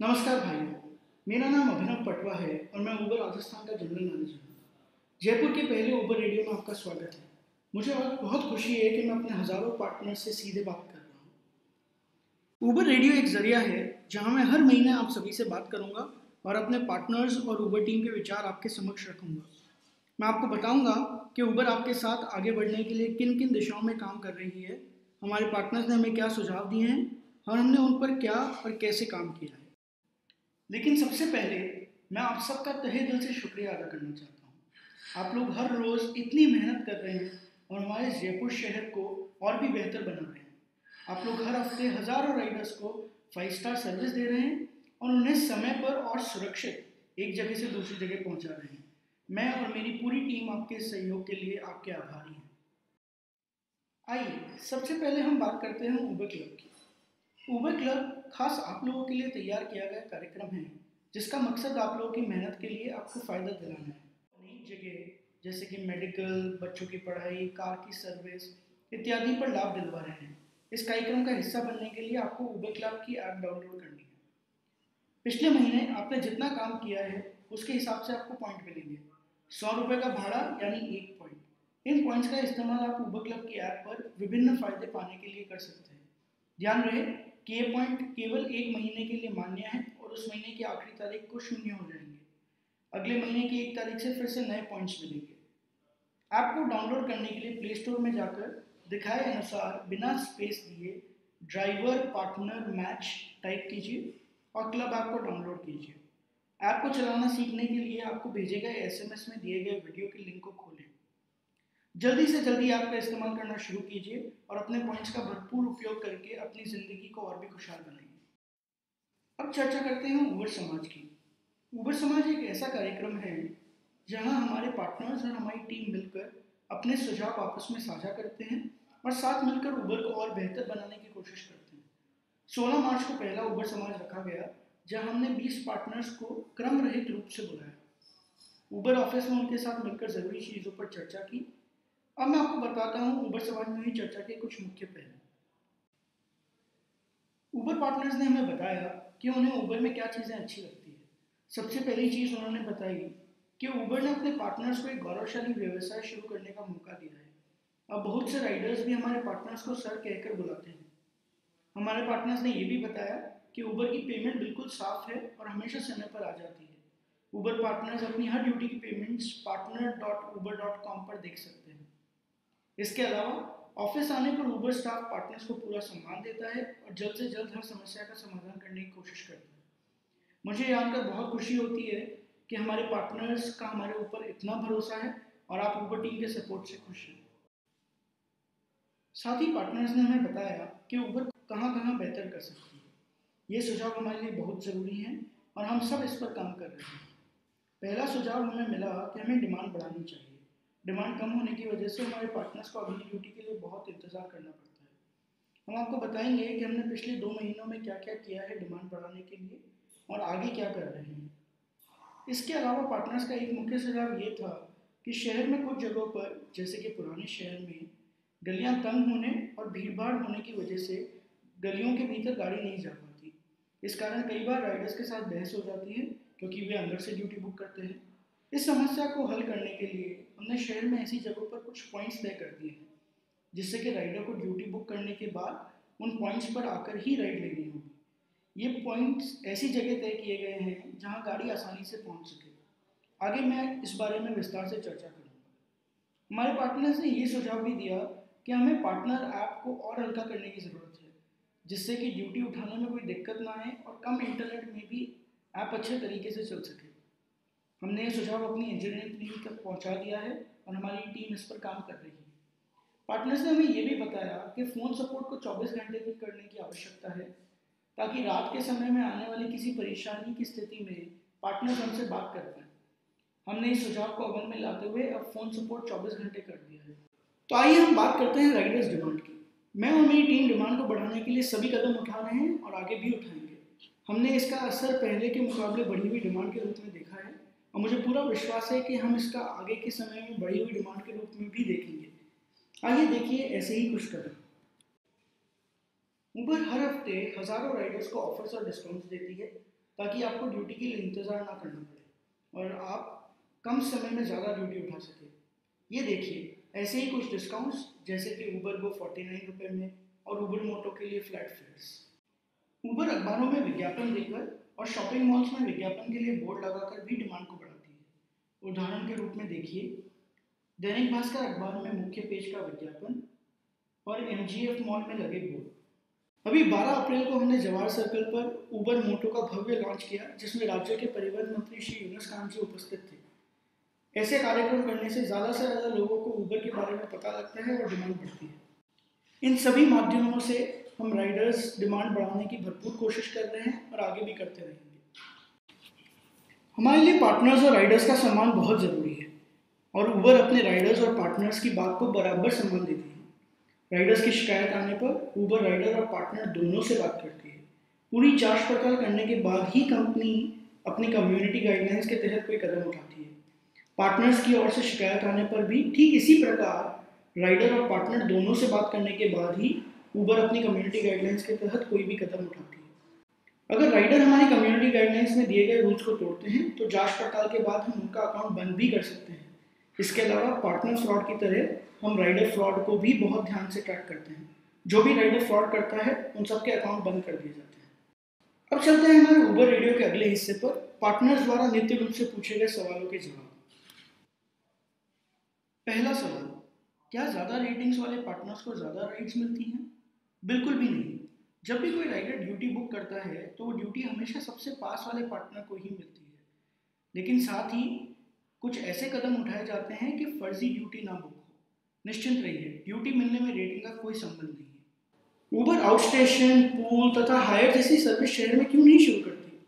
नमस्कार भाइयों, मेरा नाम अभिनव पटवा है और मैं उबर राजस्थान का जनरल मैनेजर हूँ। जयपुर के पहले उबर रेडियो में आपका स्वागत है। मुझे आज बहुत खुशी है कि मैं अपने हज़ारों पार्टनर से सीधे बात कर रहा हूँ। उबर रेडियो एक जरिया है जहाँ मैं हर महीने आप सभी से बात करूँगा और अपने पार्टनर्स और उबर टीम के विचार आपके समक्ष रखूँगा। मैं आपको बताऊँगा कि उबर आपके साथ आगे बढ़ने के लिए किन किन दिशाओं में काम कर रही है, हमारे पार्टनर्स ने हमें क्या सुझाव दिए हैं और हमने उन पर क्या और कैसे काम किया है। लेकिन सबसे पहले मैं आप सबका तहे दिल से शुक्रिया अदा करना चाहता हूँ। आप लोग हर रोज़ इतनी मेहनत कर रहे हैं और हमारे जयपुर शहर को और भी बेहतर बना रहे हैं। आप लोग हर हफ्ते हज़ारों राइडर्स को 5 स्टार सर्विस दे रहे हैं और उन्हें समय पर और सुरक्षित एक जगह से दूसरी जगह पहुँचा रहे हैं। मैं और मेरी पूरी टीम आपके सहयोग के लिए आपके आभारी हैं। आइए सबसे पहले हम बात करते हैं उबर क्लब की। उबर क्लब खास आप लोगों के लिए तैयार किया गया कार्यक्रम है जिसका मकसद आप लोगों की मेहनत के लिए आपको फ़ायदा दिलाना है। नई जगह जैसे कि मेडिकल, बच्चों की पढ़ाई, कार की सर्विस इत्यादि पर लाभ दिलवा रहे हैं। इस कार्यक्रम का हिस्सा बनने के लिए आपको उबर क्लब की ऐप डाउनलोड करनी है। पिछले महीने आपने जितना काम किया है उसके हिसाब से आपको पॉइंट मिलेंगे। 100 रुपये का भाड़ा यानी 1 पॉइंट। इन पॉइंट्स का इस्तेमाल आप उबर क्लब की ऐप पर विभिन्न फ़ायदे पाने के लिए कर सकते हैं। ध्यान रहे कि ये पॉइंट केवल 1 महीने के लिए मान्य है और उस महीने की आखिरी तारीख को शून्य हो जाएंगे। अगले महीने की 1 तारीख से फिर से नए पॉइंट्स मिलेंगे। ऐप को डाउनलोड करने के लिए प्ले स्टोर में जाकर दिखाए अनुसार बिना स्पेस दिए ड्राइवर पार्टनर मैच टाइप कीजिए और क्लब ऐप को डाउनलोड कीजिए। ऐप को चलाना सीखने के लिए आपको भेजे गए एसएमएस में दिए गए वीडियो के लिंक को खोलें। जल्दी से जल्दी ऐप का इस्तेमाल करना शुरू कीजिए और अपने पॉइंट्स का भरपूर उपयोग करके अपनी ज़िंदगी को और भी खुशहाल बनाइए। अब चर्चा करते हैं उबर समाज की। उबर समाज एक ऐसा कार्यक्रम है जहां हमारे पार्टनर्स और हमारी टीम मिलकर अपने सुझाव आपस में साझा करते हैं और साथ मिलकर उबर को और बेहतर बनाने की कोशिश करते हैं। 16 मार्च को पहला उबर समाज रखा गया जहां हमने 20 पार्टनर्स को क्रम रहित रूप से बुलाया। उबर ऑफिस में उनके साथ मिलकर ज़रूरी चीज़ों पर चर्चा की। अब मैं आपको बताता हूँ उबर समाज में हुई चर्चा के कुछ मुख्य पहलू। उबर पार्टनर्स ने हमें बताया कि उन्हें उबर में क्या चीज़ें अच्छी लगती है। सबसे पहली चीज़ उन्होंने बताई कि उबर ने अपने पार्टनर्स को एक गौरवशाली व्यवसाय शुरू करने का मौका दिया है। अब बहुत से राइडर्स भी हमारे पार्टनर्स को सर कहकर बुलाते हैं। हमारे पार्टनर्स ने यह भी बताया कि उबर की पेमेंट बिल्कुल साफ है और हमेशा समय पर आ जाती है। उबर पार्टनर्स अपनी हर ड्यूटी की पेमेंट्स partner.uber.com पर देख सकते हैं। इसके अलावा ऑफिस आने पर उबर स्टाफ पार्टनर्स को पूरा सम्मान देता है और जल्द से जल्द हर समस्या का समाधान करने की कोशिश करता है। मुझे जानकर बहुत खुशी होती है कि हमारे पार्टनर्स का हमारे ऊपर इतना भरोसा है और आप उबर टीम के सपोर्ट से खुश हैं। साथ ही पार्टनर्स ने हमें बताया कि उबर कहाँ कहाँ बेहतर कर सकती है। ये सुझाव हमारे लिए बहुत ज़रूरी हैं और हम सब इस पर काम कर रहे हैं। पहला सुझाव हमें मिला कि हमें डिमांड बढ़ानी चाहिए। डिमांड कम होने की वजह से हमारे पार्टनर्स को अगली ड्यूटी के लिए बहुत इंतज़ार करना पड़ता है। हम आपको बताएंगे कि हमने पिछले 2 महीनों में क्या क्या किया है डिमांड बढ़ाने के लिए और आगे क्या कर रहे हैं। इसके अलावा पार्टनर्स का एक मुख्य सुझाव ये था कि शहर में कुछ जगहों पर जैसे कि पुराने शहर में गलियां तंग होने और भीड़भाड़ होने की वजह से गलियों के भीतर गाड़ी नहीं जा पाती। इस कारण कई बार राइडर्स के साथ बहस हो जाती है क्योंकि वे अंदर से ड्यूटी बुक करते हैं। इस समस्या को हल करने के लिए हमने शहर में ऐसी जगहों पर कुछ पॉइंट्स तय कर दिए हैं जिससे कि राइडर को ड्यूटी बुक करने के बाद उन पॉइंट्स पर आकर ही राइड लेनी होगी। ये पॉइंट्स ऐसी जगह तय किए गए हैं जहां गाड़ी आसानी से पहुंच सके। आगे मैं इस बारे में विस्तार से चर्चा करूंगा। हमारे पार्टनर्स ने ये सुझाव भी दिया कि हमें पार्टनर ऐप को और हल्का करने की ज़रूरत है जिससे कि ड्यूटी उठाने में कोई दिक्कत ना आए और कम इंटरनेट में भी ऐप अच्छे तरीके से चल सके। हमने ये सुझाव अपनी इंजीनियरिंग टीम तक पहुंचा दिया है और हमारी टीम इस पर काम कर रही है। पार्टनर्स ने हमें ये भी बताया कि फ़ोन सपोर्ट को 24 घंटे तक करने की आवश्यकता है ताकि रात के समय में आने वाली किसी परेशानी की स्थिति में पार्टनर्स हमसे बात कर पाएँ। हमने इस सुझाव को अमल में लाते हुए अब फ़ोन सपोर्ट 24 घंटे कर दिया है। तो आइए हम बात करते हैं राइडर्स डिमांड की। मैं और मेरी टीम डिमांड को बढ़ाने के लिए सभी कदम उठा रहे हैं और आगे भी उठाएंगे। हमने इसका असर पहले के मुकाबले बढ़ी हुई डिमांड के रूप में देखा है और मुझे पूरा विश्वास है कि हम इसका आगे के समय में बढ़ी हुई डिमांड के रूप में भी देखेंगे। आइए देखिए ऐसे ही कुछ कदम। उबर हर हफ्ते हज़ारों राइडर्स को ऑफर्स और डिस्काउंट्स देती है। ताकि आपको ड्यूटी के लिए इंतज़ार ना करना पड़े और आप कम समय में ज़्यादा ड्यूटी उठा सकें। ये देखिए, ऐसे ही कुछ डिस्काउंट्स जैसे कि ऊबर गो 49 रुपये में और ऊबर मोटो के लिए फ्लैट फेयर्स। ऊबर अखबारों में विज्ञापन देकर और शॉपिंग मॉल्स में विज्ञापन के लिए बोर्ड लगाकर भी डिमांड को बढ़ाती है। उदाहरण के रूप में देखिए, दैनिक भास्कर अखबार में मुख्य पेज का विज्ञापन और MGF मॉल में लगे बोर्ड। अभी 12 अप्रैल को हमने जवाहर सर्कल पर ऊबर मोटो का भव्य लॉन्च किया, जिसमें राज्य के परिवहन मंत्री श्री यूनुस खान जी उपस्थित थे। ऐसे कार्यक्रम करने से ज़्यादा लोगों को ऊबर के बारे में पता लगता है और डिमांड बढ़ती है। इन सभी माध्यमों से हम राइडर्स डिमांड बढ़ाने की भरपूर कोशिश कर रहे हैं और आगे भी करते रहेंगे। हमारे लिए पार्टनर्स और राइडर्स का सम्मान बहुत ज़रूरी है और ऊबर अपने राइडर्स और पार्टनर्स की बात को बराबर सम्मान देती है। राइडर्स की शिकायत आने पर ऊबर राइडर और पार्टनर दोनों से बात करती है। पूरी जांच पड़ताल करने के बाद ही कंपनी अपनी कम्युनिटी गाइडलाइंस के तहत कोई कदम उठाती है। पार्टनर्स की ओर से शिकायत आने पर भी ठीक इसी प्रकार राइडर और पार्टनर दोनों से बात करने के बाद ही ऊबर अपनी कम्युनिटी गाइडलाइंस के तहत कोई भी कदम उठाती है। अगर राइडर हमारी कम्युनिटी गाइडलाइंस में दिए गए रूल्स को तोड़ते हैं तो जांच पड़ताल के बाद हम उनका अकाउंट बंद भी कर सकते हैं। इसके अलावा पार्टनर फ्रॉड की तरह हम राइडर फ्रॉड को भी बहुत ध्यान से ट्रैक करते हैं। जो भी राइडर फ्रॉड करता है उन सबके अकाउंट बंद कर दिए जाते हैं। अब चलते हैं हमारे ऊबर रेडियो के अगले हिस्से पर, पार्टनर्स द्वारा नित्य रूप से पूछे गए सवालों के जवाब। पहला सवाल, क्या ज़्यादा रेटिंग्स वाले पार्टनर्स को ज़्यादा राइड्स मिलती हैं? बिल्कुल भी नहीं। जब भी कोई राइडर ड्यूटी बुक करता है तो वो ड्यूटी हमेशा सबसे पास वाले पार्टनर को ही मिलती है, लेकिन साथ ही कुछ ऐसे कदम उठाए जाते हैं कि फर्जी ड्यूटी ना बुक हो। निश्चिंत रहिए, ड्यूटी मिलने में रेटिंग का कोई संबंध नहीं है। ऊबर आउट स्टेशन, पूल तथा हायर जैसी सर्विस शहर में क्यों नहीं शुरू करती?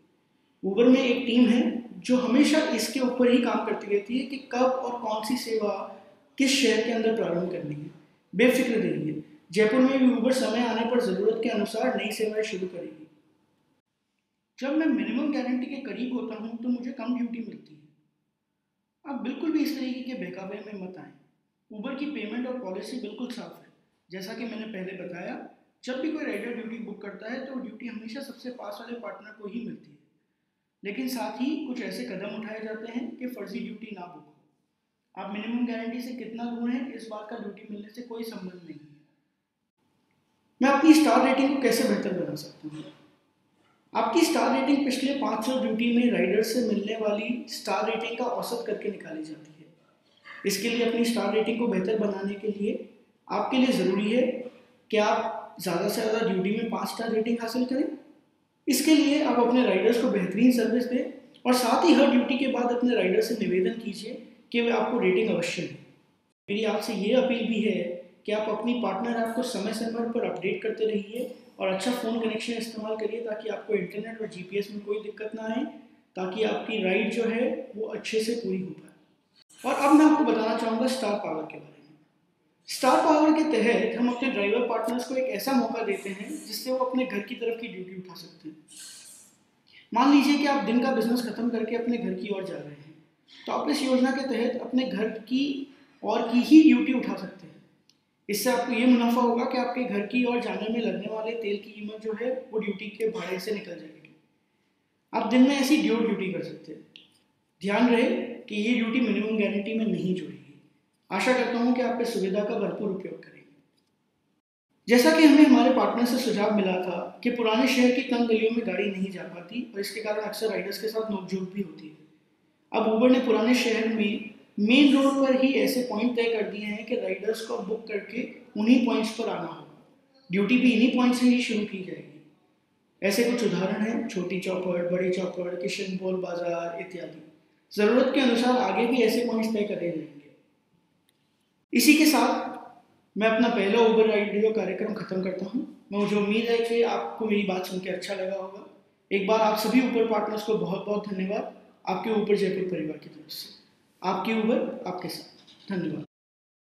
ऊबर में एक टीम है जो हमेशा इसके ऊपर ही काम करती रहती है कि कब और कौन सी सेवा किस शहर के अंदर प्रारंभ करनी है। बेफिक्र रहिए, जयपुर में भी ऊबर समय आने पर ज़रूरत के अनुसार नई सेवाएं शुरू करेगी। जब मैं मिनिमम गारंटी के करीब होता हूँ तो मुझे कम ड्यूटी मिलती है। आप बिल्कुल भी इस तरीके के बहकावे में मत आएं। ऊबर की पेमेंट और पॉलिसी बिल्कुल साफ है। जैसा कि मैंने पहले बताया, जब भी कोई राइडर ड्यूटी बुक करता है तो ड्यूटी हमेशा सबसे पास वाले पार्टनर को ही मिलती है, लेकिन साथ ही कुछ ऐसे कदम उठाए जाते हैं कि फर्जी ड्यूटी ना बुक हो। आप मिनिमम गारंटी से कितना दूर हैं, इस बात का ड्यूटी मिलने से कोई संबंध नहीं है। मैं अपनी स्टार रेटिंग को कैसे बेहतर बना सकता हूँ? आपकी स्टार रेटिंग पिछले 500 ड्यूटी में राइडर से मिलने वाली स्टार रेटिंग का औसत करके निकाली जाती है। इसके लिए अपनी स्टार रेटिंग को बेहतर बनाने के लिए आपके लिए ज़रूरी है कि आप ज़्यादा से ज़्यादा ड्यूटी में 5 स्टार रेटिंग हासिल करें। इसके लिए आप अपने राइडर्स को बेहतरीन सर्विस दें और साथ ही हर ड्यूटी के बाद अपने राइडर से निवेदन कीजिए कि वे आपको रेटिंग अवश्य दें। मेरी आपसे ये अपील भी है कि आप अपनी पार्टनर ऐप को समय समय पर अपडेट करते रहिए और अच्छा फ़ोन कनेक्शन इस्तेमाल करिए ताकि आपको इंटरनेट और GPS में कोई दिक्कत ना आए, ताकि आपकी राइड जो है वो अच्छे से पूरी हो पाए। और अब मैं आपको बताना चाहूँगा स्टार पावर के बारे में। स्टार पावर के तहत हम अपने ड्राइवर पार्टनर्स को एक ऐसा मौका देते हैं जिससे वो अपने घर की तरफ की ड्यूटी उठा सकते हैं। मान लीजिए कि आप दिन का बिजनेस खत्म करके अपने घर की ओर जा रहे हैं, तो आप इस योजना के तहत अपने घर की और की ही ड्यूटी उठा सकते हैं। इससे आपको ये मुनाफा होगा कि आपके घर की ओर जाने में लगने वाले तेल की कीमत जो है वो ड्यूटी के भाड़े से निकल जाएगी। आप दिन में ऐसी ड्यूटी कर सकते हैं। ध्यान रहे कि ये ड्यूटी मिनिमम गारंटी में नहीं जुड़ेगी। आशा करता हूँ कि आप इस सुविधा का भरपूर उपयोग करेंगे। जैसा कि हमें हमारे पार्टनर से सुझाव मिला था कि पुराने शहर की तंग गलियों में गाड़ी नहीं जा पाती और इसके कारण अक्सर राइडर्स के साथ नोकझोंक भी होती है। अब ऊबर ने पुराने शहर में मेन रोड पर ही ऐसे पॉइंट तय कर दिए हैं कि राइडर्स को बुक करके उन्हीं पॉइंट्स पर आना होगा। ड्यूटी भी इन्हीं पॉइंट से ही शुरू की जाएगी। ऐसे कुछ उदाहरण हैं छोटी चौपड़, बड़ी चौपड़, किशनपोल बाजार इत्यादि। ज़रूरत के अनुसार आगे भी ऐसे पॉइंट्स तय करे जाएंगे। इसी के साथ मैं अपना पहला ऊबर रेडियो कार्यक्रम खत्म करता हूँ। मुझे उम्मीद है कि आपको मेरी बात सुन के अच्छा लगा होगा। एक बार आप सभी ऊबर पार्टनर्स को बहुत बहुत धन्यवाद आपके ऊबर जयपुर परिवार की तरफ से। आपकी ऊबर आपके साथ। धन्यवाद।